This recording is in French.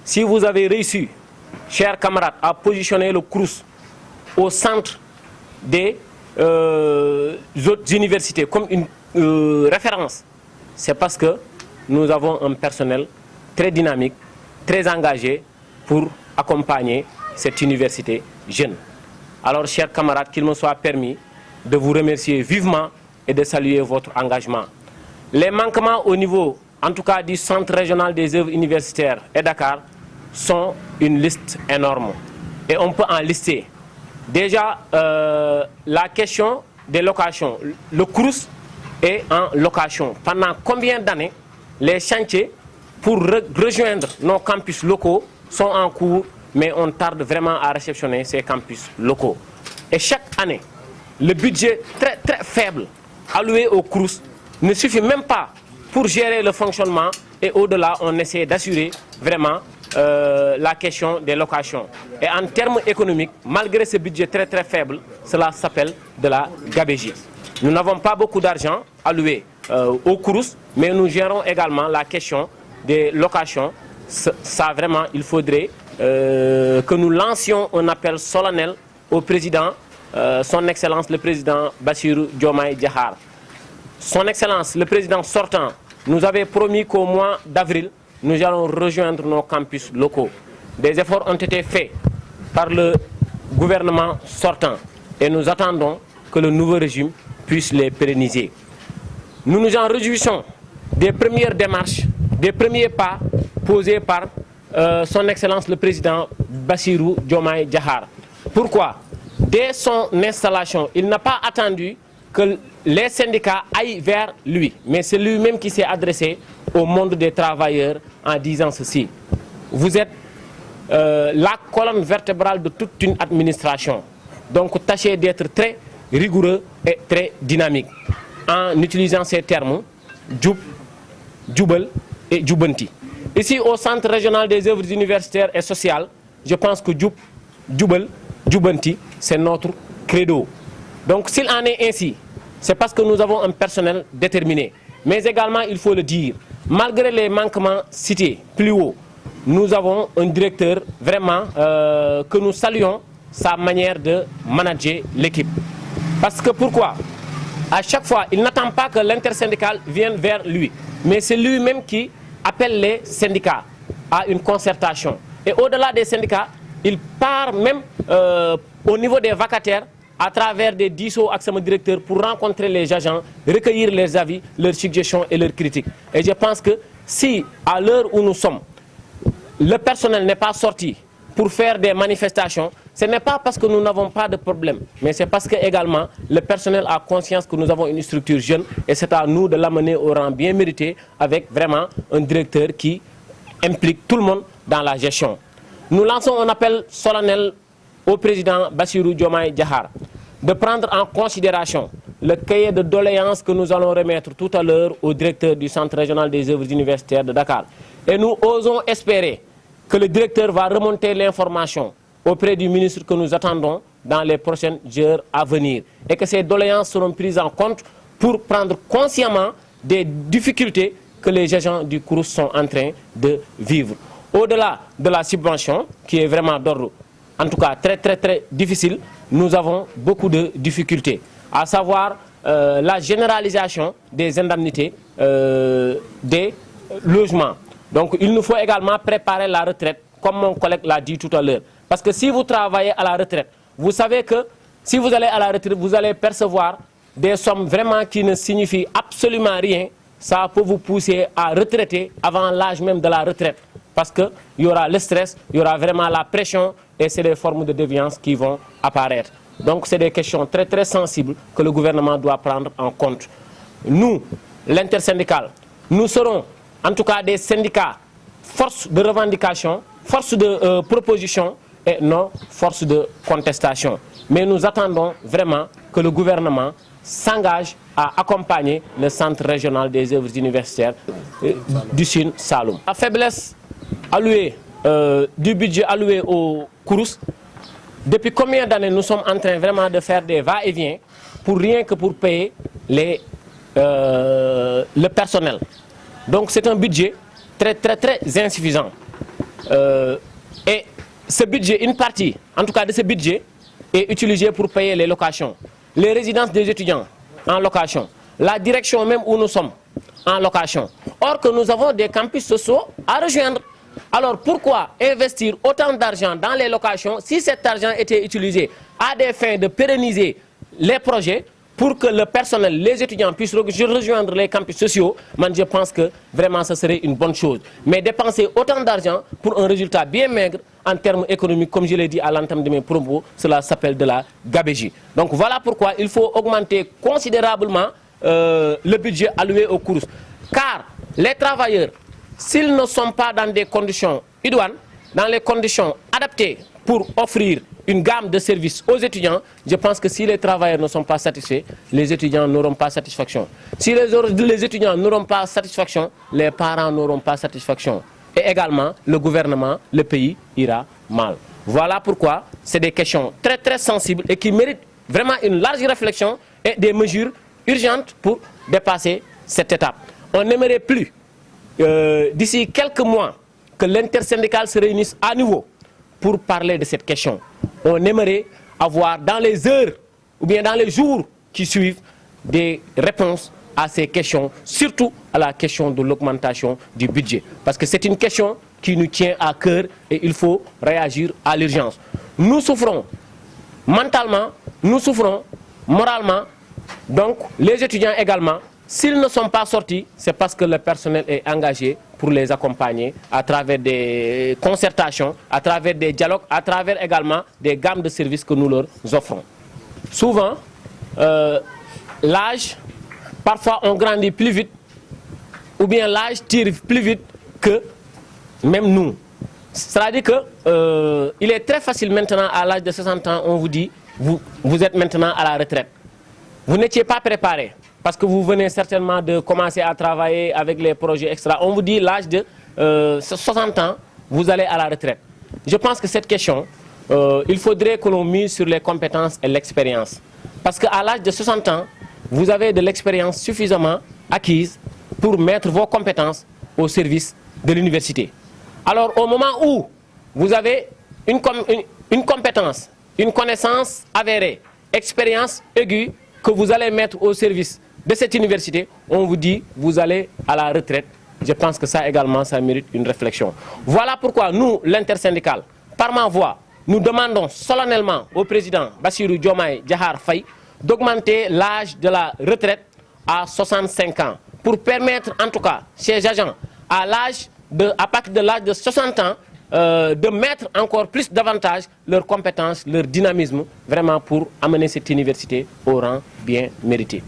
si vous avez réussi, chers camarades, à positionner le CROUS au centre des autres universités comme une référence, c'est parce que nous avons un personnel très dynamique, très engagé pour accompagner cette université jeune. Alors, chers camarades, qu'il me soit permis de vous remercier vivement et de saluer votre engagement. Les manquements au niveau, en tout cas du Centre régional des œuvres universitaires et Dakar, sont une liste énorme. Et on peut en lister. Déjà, la question des locations. Le CROUS est en location. Pendant combien d'années les chantiers pour rejoindre nos campus locaux sont en cours, mais on tarde vraiment à réceptionner ces campus locaux. Et chaque année, le budget très très faible alloué au CROUS ne suffit même pas pour gérer le fonctionnement, et au-delà, on essaie d'assurer vraiment la question des locations. Et en termes économiques, malgré ce budget très très faible, cela s'appelle de la gabegie. Nous n'avons pas beaucoup d'argent alloué au CROUS, mais nous gérons également la question des locations. Ça vraiment, il faudrait que nous lancions un appel solennel au président, son Excellence le président Bassirou Diomaye Diakhar. Son Excellence le président sortant nous avait promis qu'au mois d'avril, nous allons rejoindre nos campus locaux. Des efforts ont été faits par le gouvernement sortant et nous attendons que le nouveau régime puisse les pérenniser. Nous nous en réjouissons des premières démarches, des premiers pas posés par son Excellence le président Bassirou Diomaye Diakhar. Pourquoi? Dès son installation, il n'a pas attendu que les syndicats aillent vers lui, mais c'est lui-même qui s'est adressé au monde des travailleurs en disant ceci: vous êtes la colonne vertébrale de toute une administration, donc tâchez d'être très rigoureux et très dynamique en utilisant ces termes djoub, djoubel et djoubanti. Ici au Centre régional des œuvres universitaires et sociales, je pense que djoub, djoubel, djoubanti, c'est notre credo. Donc s'il en est ainsi, c'est parce que nous avons un personnel déterminé. Mais également, il faut le dire, malgré les manquements cités plus haut, nous avons un directeur vraiment que nous saluons sa manière de manager l'équipe. Parce que pourquoi? À chaque fois, il n'attend pas que l'intersyndical vienne vers lui, mais c'est lui-même qui appelle les syndicats à une concertation. Et au-delà des syndicats, il part même au niveau des vacataires à travers des diissos avec son directeur pour rencontrer les agents, recueillir leurs avis, leurs suggestions et leurs critiques. Et je pense que si, à l'heure où nous sommes, le personnel n'est pas sorti pour faire des manifestations, ce n'est pas parce que nous n'avons pas de problème, mais c'est parce que également le personnel a conscience que nous avons une structure jeune et c'est à nous de l'amener au rang bien mérité avec vraiment un directeur qui implique tout le monde dans la gestion. Nous lançons un appel solennel au président Bassirou Diomaye Diakhar de prendre en considération le cahier de doléances que nous allons remettre tout à l'heure au directeur du Centre régional des œuvres universitaires de Dakar. Et nous osons espérer que le directeur va remonter l'information auprès du ministre que nous attendons dans les prochaines heures à venir. Et que ces doléances seront prises en compte pour prendre consciemment des difficultés que les agents du CROUS sont en train de vivre. Au-delà de la subvention, qui est vraiment d'ordre, en tout cas très très très difficile, nous avons beaucoup de difficultés, à savoir la généralisation des indemnités des logements. Donc il nous faut également préparer la retraite, comme mon collègue l'a dit tout à l'heure. Parce que si vous travaillez à la retraite, vous savez que si vous allez à la retraite, vous allez percevoir des sommes vraiment qui ne signifient absolument rien. Ça peut vous pousser à retraiter avant l'âge même de la retraite. Parce qu'il y aura le stress, il y aura vraiment la pression et c'est des formes de déviance qui vont apparaître. Donc c'est des questions très très sensibles que le gouvernement doit prendre en compte. Nous, l'intersyndical, nous serons en tout cas des syndicats force de revendication, force de proposition et non force de contestation. Mais nous attendons vraiment que le gouvernement s'engage à accompagner le Centre régional des œuvres universitaires du Sine Saloum. La faiblesse allouée, du budget alloué au CROUS, depuis combien d'années nous sommes en train vraiment de faire des va-et-vient pour rien que pour payer le personnel. Donc c'est un budget très très très insuffisant. Et ce budget, une partie, en tout cas de ce budget, est utilisée pour payer les locations, les résidences des étudiants en location, la direction même où nous sommes en location. Or que nous avons des campus sociaux à rejoindre. Alors pourquoi investir autant d'argent dans les locations si cet argent était utilisé à des fins de pérenniser les projets pour que le personnel, les étudiants puissent rejoindre les campus sociaux? Moi, je pense que vraiment ce serait une bonne chose. Mais dépenser autant d'argent pour un résultat bien maigre en termes économiques, comme je l'ai dit à l'entame de mes propos, cela s'appelle de la gabegie. Donc voilà pourquoi il faut augmenter considérablement le budget alloué aux courses. Car les travailleurs, s'ils ne sont pas dans des conditions idoines, dans les conditions adaptées pour offrir une gamme de services aux étudiants, je pense que si les travailleurs ne sont pas satisfaits, les étudiants n'auront pas satisfaction. Si les étudiants n'auront pas satisfaction, les parents n'auront pas satisfaction. Et également, le gouvernement, le pays ira mal. Voilà pourquoi c'est des questions très très sensibles et qui méritent vraiment une large réflexion et des mesures urgentes pour dépasser cette étape. On n'aimerait plus, d'ici quelques mois, que l'intersyndicale se réunisse à nouveau pour parler de cette question. On aimerait avoir dans les heures ou bien dans les jours qui suivent des réponses à ces questions, surtout à la question de l'augmentation du budget. Parce que c'est une question qui nous tient à cœur et il faut réagir à l'urgence. Nous souffrons mentalement, nous souffrons moralement, donc les étudiants également. S'ils ne sont pas sortis, c'est parce que le personnel est engagé pour les accompagner à travers des concertations, à travers des dialogues, à travers également des gammes de services que nous leur offrons. Souvent, l'âge, parfois on grandit plus vite, ou bien l'âge tire plus vite que même nous. C'est-à-dire qu'il est très facile maintenant, à l'âge de 60 ans, on vous dit, vous êtes maintenant à la retraite. Vous n'étiez pas préparé. Parce que vous venez certainement de commencer à travailler avec les projets extra. On vous dit l'âge de 60 ans, vous allez à la retraite. Je pense que cette question, il faudrait que l'on mise sur les compétences et l'expérience. Parce qu'à l'âge de 60 ans, vous avez de l'expérience suffisamment acquise pour mettre vos compétences au service de l'université. Alors au moment où vous avez une compétence, une connaissance avérée, expérience aiguë que vous allez mettre au service de cette université, on vous dit vous allez à la retraite. Je pense que ça également, ça mérite une réflexion. Voilà pourquoi nous, l'intersyndicale, par ma voix, nous demandons solennellement au président Bassirou Diomaye Diakhar Faye d'augmenter l'âge de la retraite à 65 ans pour permettre en tout cas ces agents à partir de l'âge de 60 ans de mettre encore plus davantage leurs compétences, leur dynamisme vraiment pour amener cette université au rang bien mérité.